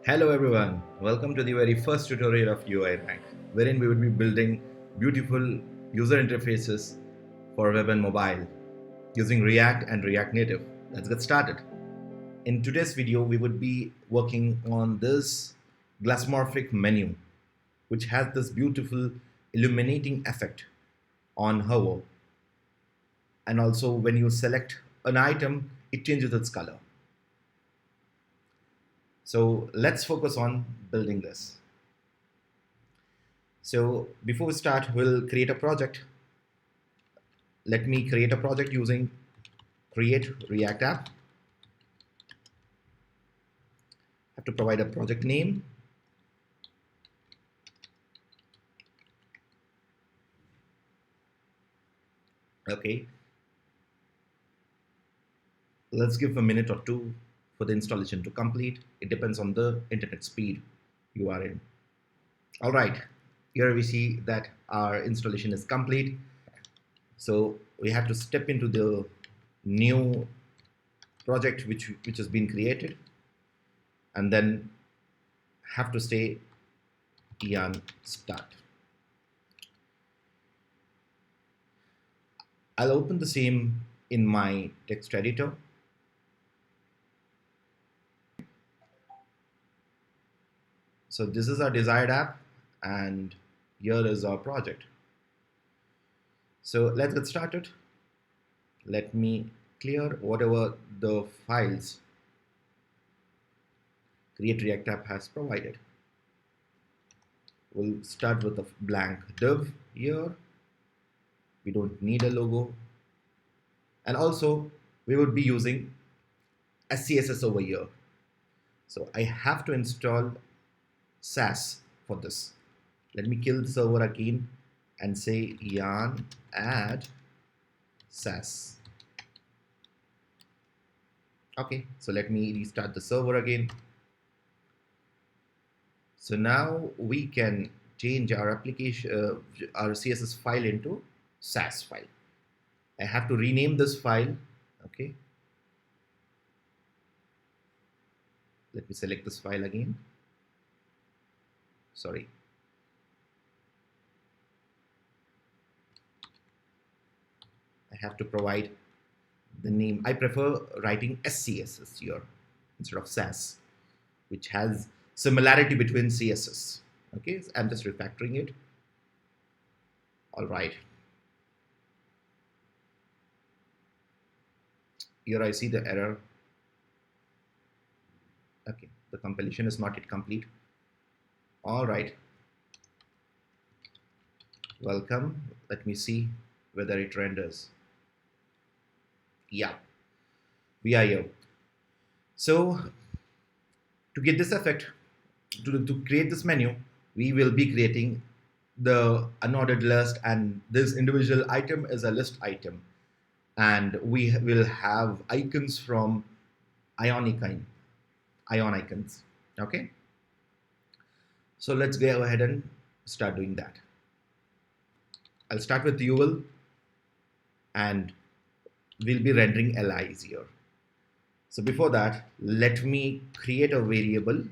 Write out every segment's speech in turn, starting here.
Hello everyone, welcome to the very first tutorial of UI Rank, wherein we would be building beautiful user interfaces for web and mobile using React and React Native. Let's get started. In today's video, we would be working on this Glassmorphic menu, which has this beautiful illuminating effect on hover. And also when you select an item, it changes its color. So let's focus on building this. So before we start, we'll create a project. Let me create a project using create React app. Have to provide a project name. Okay. Let's give a minute or two for the installation to complete. It depends on the internet speed you are in. All right. Here we see that our installation is complete. So we have to step into the new project which has been created, and then have to say yarn start. I'll open the same in my text editor. So this is our desired app, and here is our project. So let's get started. Let me clear whatever the files Create React app has provided. We'll start with a blank div here. We don't need a logo. And also, we would be using SCSS over here. So I have to install Sass for this. Let me kill the server again and say yarn add Sass. Okay, so let me restart the server again. So now we can change our application, our CSS file into Sass file. I have to rename this file. Okay. Let me select this file again. Sorry. I have to provide the name. I prefer writing SCSS here instead of Sass, which has similarity between CSS. Okay, so I'm just refactoring it. All right. Here I see the error. Okay, the compilation is not yet complete. All right. Welcome. Let me see whether it renders. Yeah, we are here. So to get this effect, to create this menu, we will be creating the unordered list, and this individual item is a list item, and we will have icons from ion icons. Okay, so let's go ahead and start doing that. I'll start with UL, and we'll be rendering LIs here. So before that, let me create a variable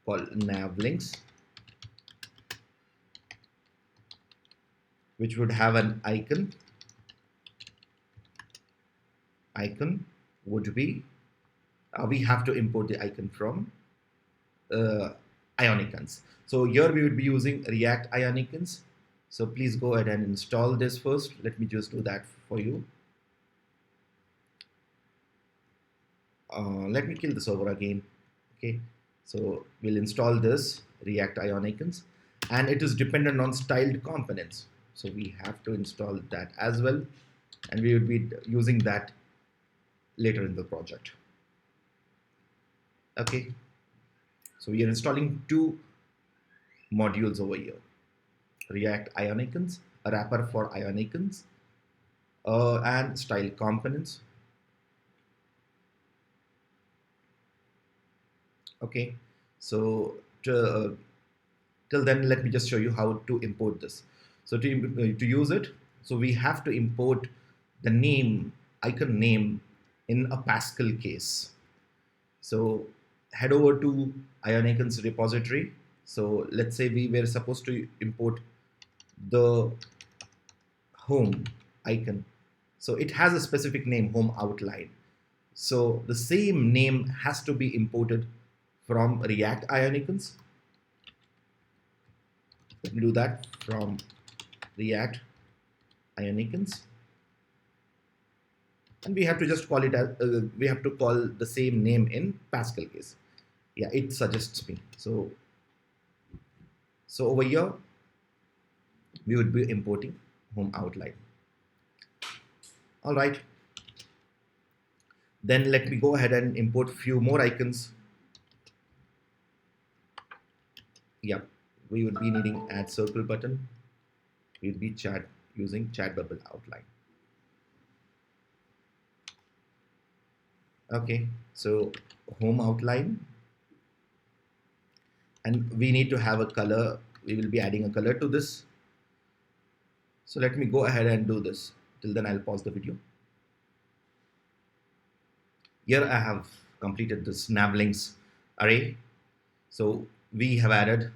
called navlinks, which would have an icon. Icon would be, we have to import the icon from Ionicons. So here we would be using React Ionicons. So please go ahead and install this first. Let me just do that for you. Let me kill the server again. Okay, so we'll install this React Ionicons, and it is dependent on styled components. So we have to install that as well, and we would be using that later in the project. Okay, so we are installing two modules over here. React Ionicons, a wrapper for Ionicons, and style components. Okay, so till then, let me just show you how to import this. So to use it, so we have to import the name, icon name, in a Pascal case. So head over to Ionicon's repository. So let's say we were supposed to import the home icon. So it has a specific name, home outline. So the same name has to be imported from React Ionicons. Let me do that from React Ionicons. And we have to just call it as, we have to call the same name in Pascal case. Yeah, it suggests me. So over here, we would be importing home outline. All right. Then let me go ahead and import few more icons. Yeah, we would be needing add circle button. We would be using chat bubble outline. Okay, so home outline, and we need to have a color. We will be adding a color to this. So let me go ahead and do this. Till then, I'll pause the video. Here I have completed this nav links array. So I've added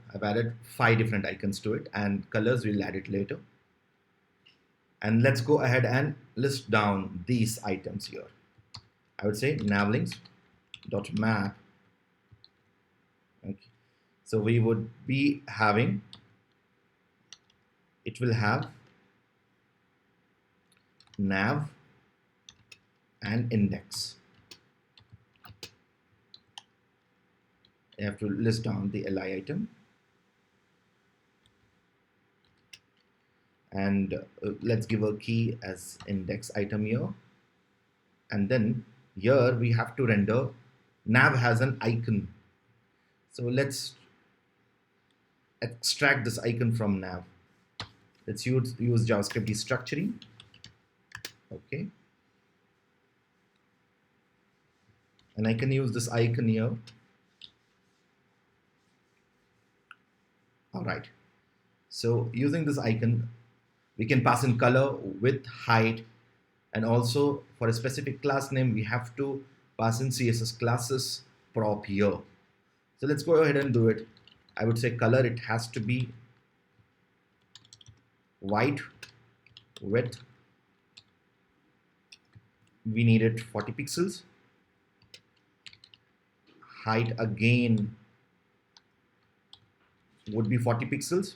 5 different icons to it, and colors we'll add it later. And let's go ahead and list down these items here. I would say navlinks.map. Okay. So we would be having, it will have nav and index. You have to list down the li item, and let's give a key as index item here. And then here we have to render nav has an icon. So let's extract this icon from nav. Let's use JavaScript destructuring. Okay. And I can use this icon here. All right. So using this icon, we can pass in color, width, height, and also for a specific class name, we have to pass in CSS classes prop here. So let's go ahead and do it. I would say color, it has to be white, width, we need it 40 pixels. Height again would be 40 pixels.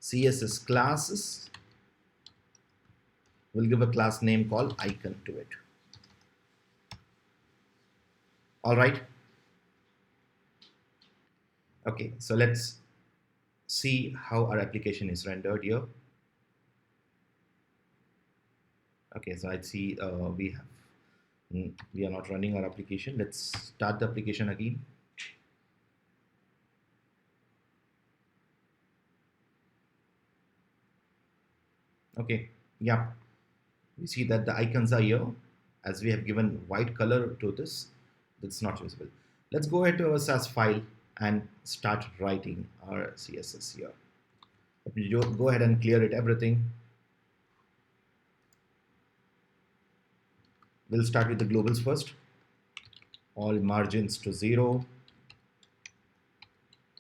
CSS classes, we'll give a class name called icon to it. All right. Okay, so let's see how our application is rendered here. Okay, so I see we are not running our application. Let's start the application again. Okay, yeah, we see that the icons are here. As we have given white color to this, it's not visible. Let's go ahead to our SAS file and start writing our CSS here. Let me go ahead and clear it everything. We'll start with the globals first. All margins to 0,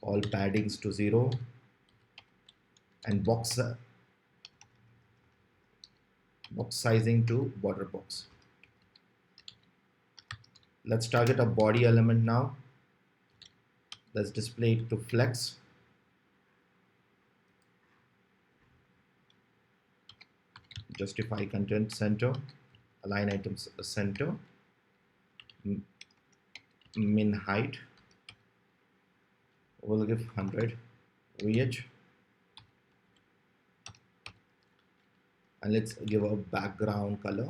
all paddings to 0, and box sizing to border box. Let's target a body element now. Let's display it to flex. Justify content center, align items center, min height, we'll give 100 VH, and let's give a background color,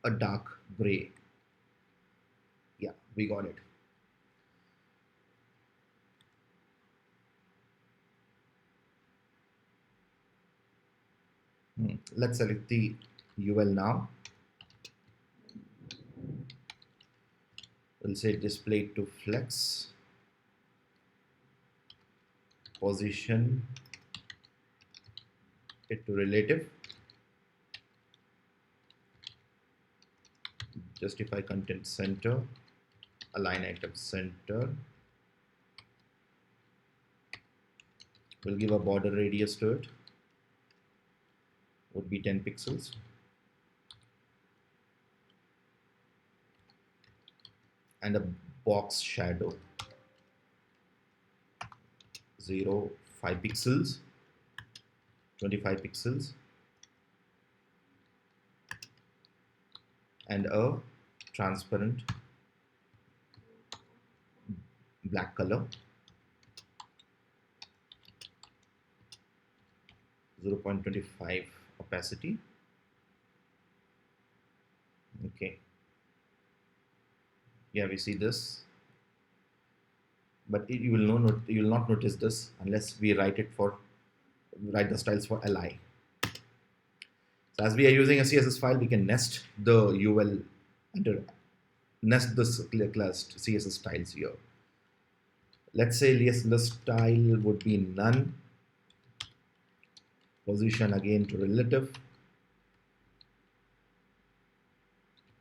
a dark gray. Yeah, we got it. Let's select the UL now. We'll say display to flex, position it to relative, justify content center, align item center. We'll give a border radius to it, would be 10 pixels. And a box shadow, 5 pixels, 25 pixels. And a transparent black color, 0.25 opacity. Okay. Yeah, we see this, but you will not notice this unless we write the styles for li. So as we are using a CSS file, we can nest the UL under nest this class CSS styles here. Let's say the style would be none. Position again to relative.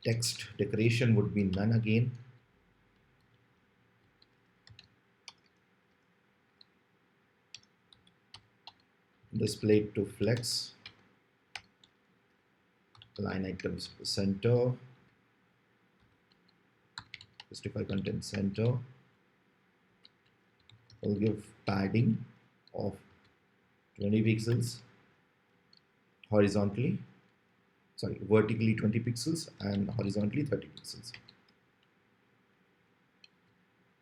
Text decoration would be none again. Display to flex. Line items center. Justify content center. We'll give padding of 20 pixels horizontally. Sorry, vertically 20 pixels and horizontally 30 pixels.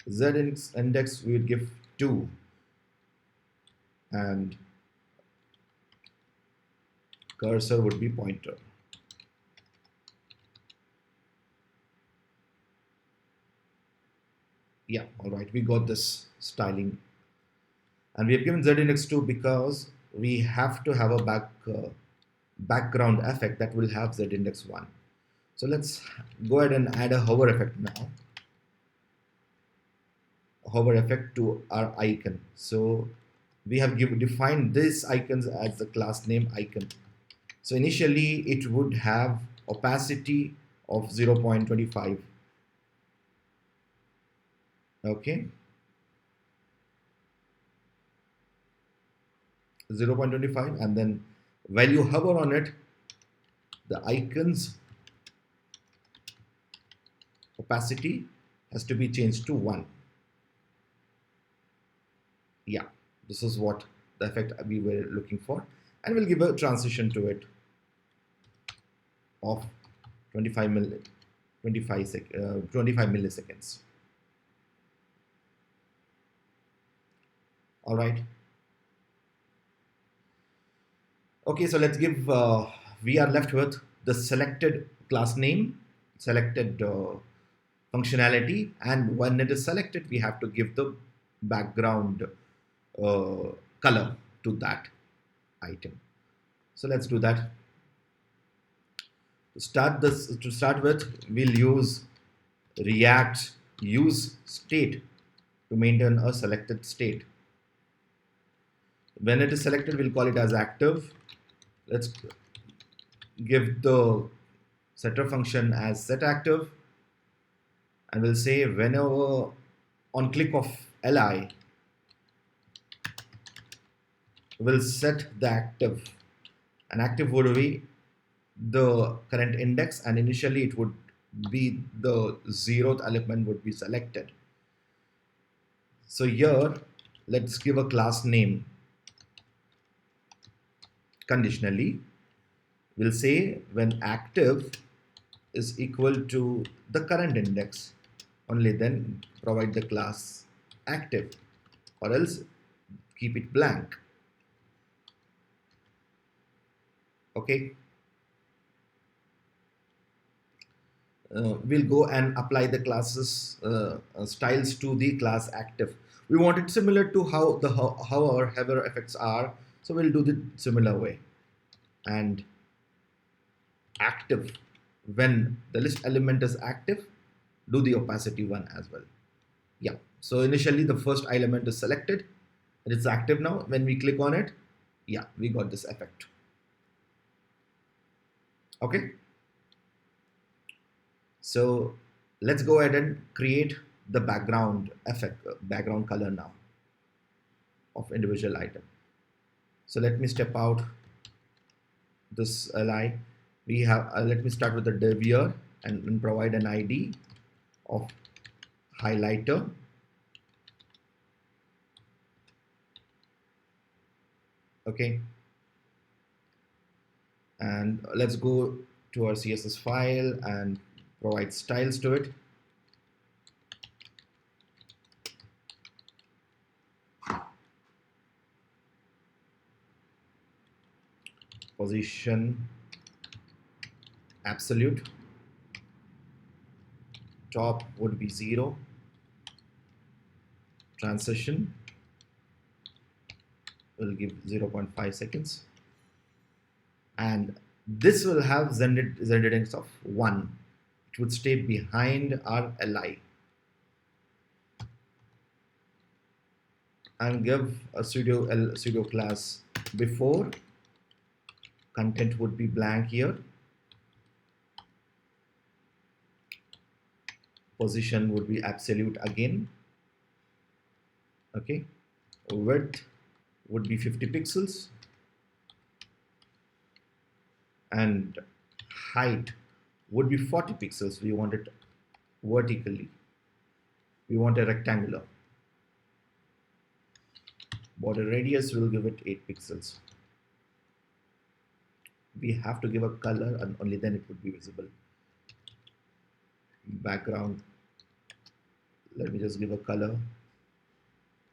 Z index we would give 2 and cursor would be pointer. Yeah, all right, we got this styling. And we have given Z index 2 because we have to have a background effect that will have Z index 1. So let's go ahead and add a hover effect now. A hover effect to our icon. So we have defined these icons as the class name icon. So initially it would have opacity of 0.25. Okay. 0.25, and then while you hover on it, the icon's opacity has to be changed to 1. Yeah, this is what the effect we were looking for, and we'll give a transition to it of 25 milliseconds. All right. Okay, so let's give, we are left with the selected class name, selected functionality, and when it is selected, we have to give the background color to that item. So let's do that. To start with, we'll use React use state to maintain a selected state. When it is selected, we'll call it as active. Let's give the setter function as setActive, and we'll say whenever on click of li, we'll set the active, and active would be the current index, and initially it would be the 0th element would be selected. So here, let's give a class name conditionally. We'll say when active is equal to the current index, only then provide the class active, or else keep it blank. Okay. We'll go and apply the classes styles to the class active. We want it similar to how our hover effects are, so we'll do the similar way. And active, when the list element is active, do the opacity 1 as well. Yeah, so initially the first element is selected, and it's active now. When we click on it, yeah, we got this effect. Okay. So let's go ahead and create the background effect, background color now of individual item. So let me step out this li. We have, let me start with the div here and provide an ID of highlighter. Okay. And let's go to our CSS file and provide styles to it. Position absolute, top would be 0, transition will give 0.5 seconds, and this will have z index of 1. It would stay behind our li, and give a pseudo class before. Content would be blank here. Position would be absolute again. Okay. Width would be 50 pixels. And height would be 40 pixels. We want it vertically. We want a rectangular. Border radius will give it 8 pixels. We have to give a color, and only then it would be visible. Background, let me just give a color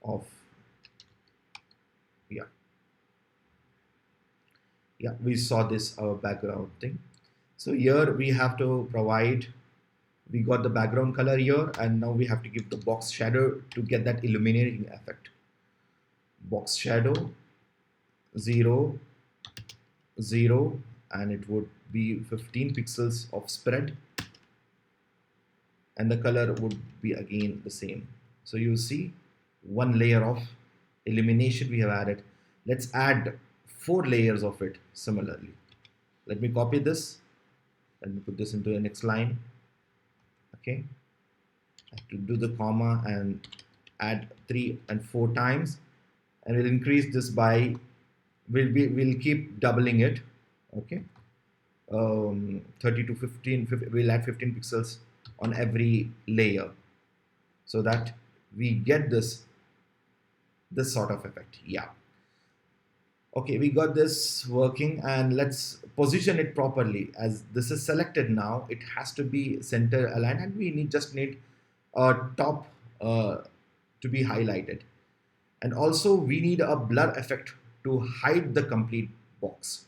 of, yeah, we saw this, our background thing. So here we have to provide, we got the background color here, and now we have to give the box shadow to get that illuminating effect. Box shadow 0, 0, and it would be 15 pixels of spread, and the color would be again the same. So you see one layer of illumination we have added. Let's add 4 layers of it similarly. Let me copy this. Let me put this into the next line. Okay, I have to do the comma and add 3 and 4 times, and we'll increase this by, we'll keep doubling it. Okay, 30 to 15, we'll add 15 pixels on every layer, so that we get this sort of effect. Yeah. Okay, we got this working, and let's position it properly. As this is selected now, it has to be center aligned, and we just need a top to be highlighted. And also we need a blur effect to hide the complete box.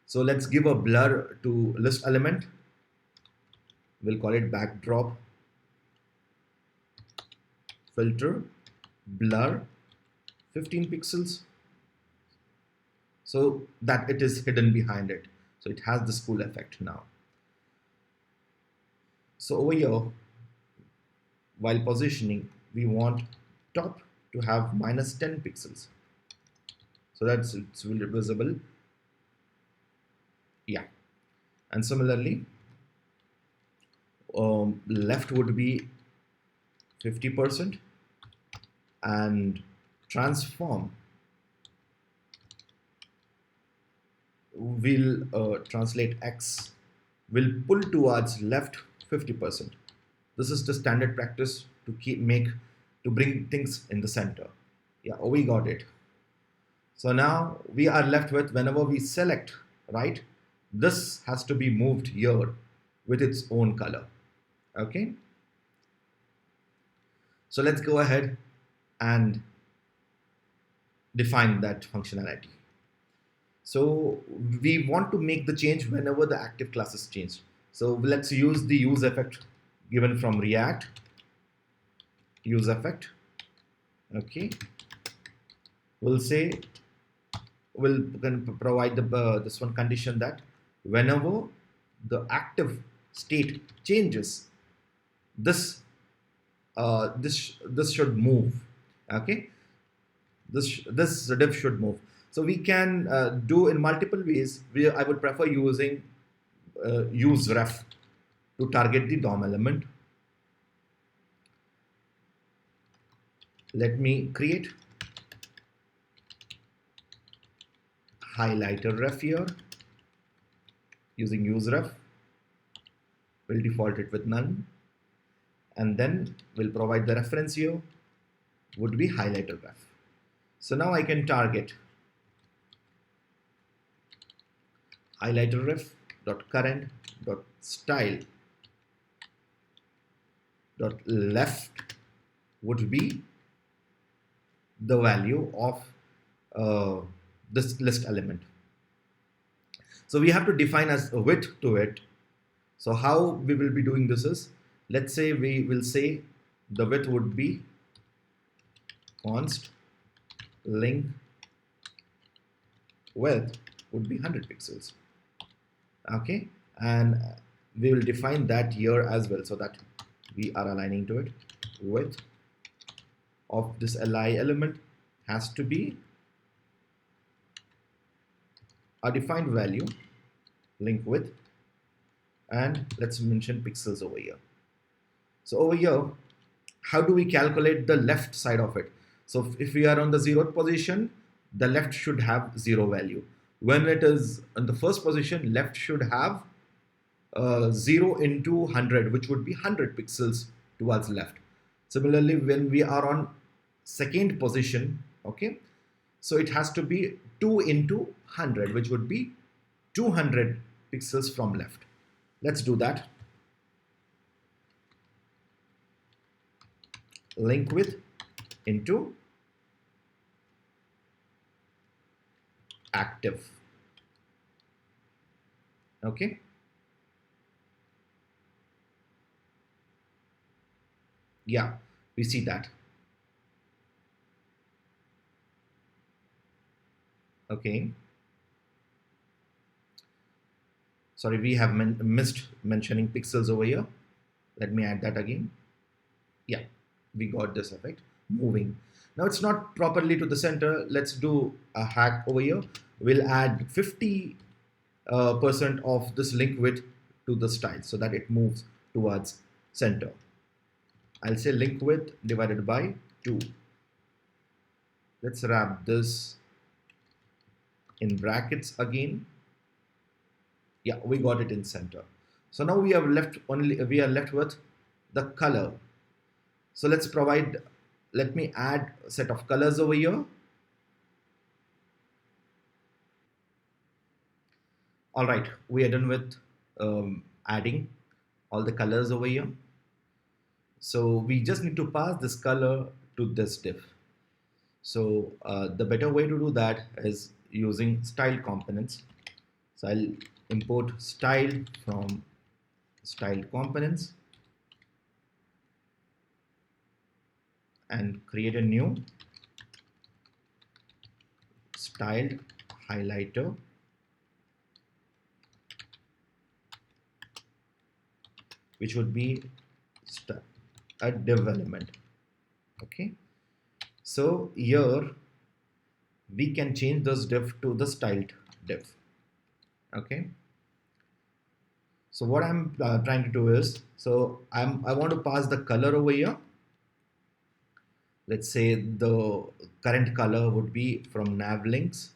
So let's give a blur to list element. We'll call it backdrop filter blur 15 pixels, so that it is hidden behind it. So it has this cool effect now. So over here, while positioning, we want top to have -10 pixels, so that's it's really visible. Yeah, and similarly, left would be 50%, and transform will translate X will pull towards left 50%. This is the standard practice to bring things in the center. Yeah, oh, we got it. So now we are left with, whenever we select, right, this has to be moved here with its own color. Okay, so let's go ahead and define that functionality. So we want to make the change whenever the active class is changed. So let's use the use effect given from React. Use effect. Okay, we'll say, we'll provide the this one condition that whenever the active state changes, this this should move. Okay, this div should move. So we can do in multiple ways. I would prefer using use ref to target the DOM element. Let me create highlighter ref here using useRef. We'll default it with none, and then we'll provide the reference here would be highlighter ref. So now I can target highlighter ref dot current dot style dot left would be the value of this list element. So we have to define as a width to it. So how we will be doing this is, let's say we will say the width would be const link width would be 100 pixels. Okay, and we will define that here as well, so that we are aligning to it. Width of this li element has to be a defined value, link width, and let's mention pixels over here. So over here, how do we calculate the left side of it? So if we are on the 0th position, the left should have 0 value. When it is on the first position, left should have 0 into 100, which would be 100 pixels towards left. Similarly, when we are on second position, okay, so it has to be 2 into 100, which would be 200 pixels from left. Let's do that. Link width into active. Okay. Yeah, we see that. Okay. Sorry, we have missed mentioning pixels over here. Let me add that again. Yeah, we got this effect moving. Now it's not properly to the center. Let's do a hack over here. We'll add 50% of this link width to the style so that it moves towards center. I'll say link width divided by 2. Let's wrap this in brackets again. Yeah, we got it in center. So now we are left with the color. So let's provide, let me add a set of colors over here. All right, we are done with adding all the colors over here. So we just need to pass this color to this div. So the better way to do that is using style components. So I'll import style from style components and create a new styled highlighter which would be a div element. Okay, so here we can change this div to the styled div. Okay, so what I'm trying to do is, so I want to pass the color over here. Let's say the current color would be from nav links.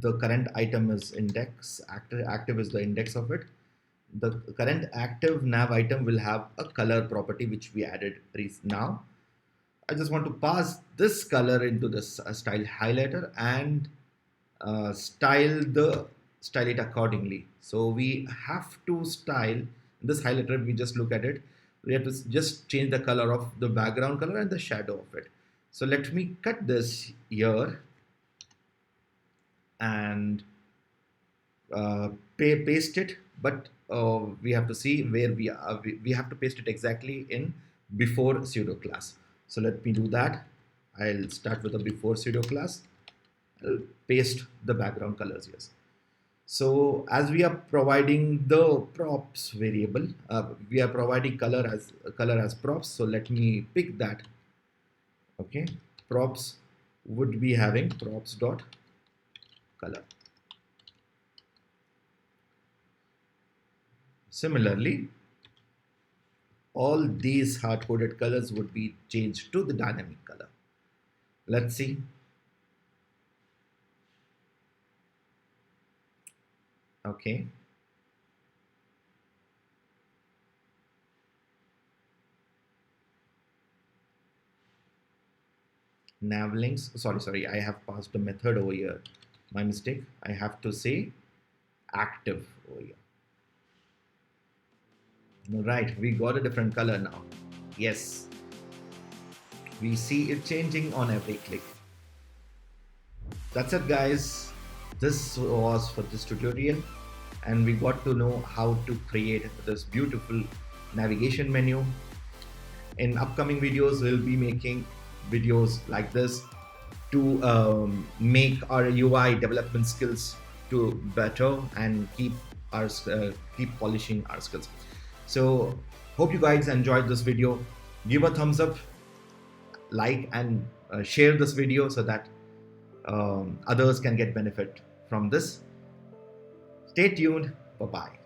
The current item is index, active is the index of it. The current active nav item will have a color property which we added now. I just want to pass this color into this style highlighter and style it accordingly. So we have to style this highlighter. We just look at it. We have to just change the color of the background color and the shadow of it. So let me cut this here and paste it, but we have to see where we are. We have to paste it exactly in before pseudo class. So let me do that. I'll start with a before pseudo class. I'll paste the background colors here. So as we are providing the props variable, we are providing color as props. So let me pick that. Okay, props would be having props dot color. Similarly, all these hard-coded colors would be changed to the dynamic color. Let's see. Okay. Nav links. Sorry. I have passed a method over here. My mistake. I have to say active over here. All right. We got a different color now. Yes. We see it changing on every click. That's it, guys. This was for this tutorial, and we got to know how to create this beautiful navigation menu. In upcoming videos, we'll be making videos like this to make our UI development skills to better and keep polishing our skills. So hope you guys enjoyed this video. Give a thumbs up, like, and share this video so that others can get benefit from this. Stay tuned. Bye bye.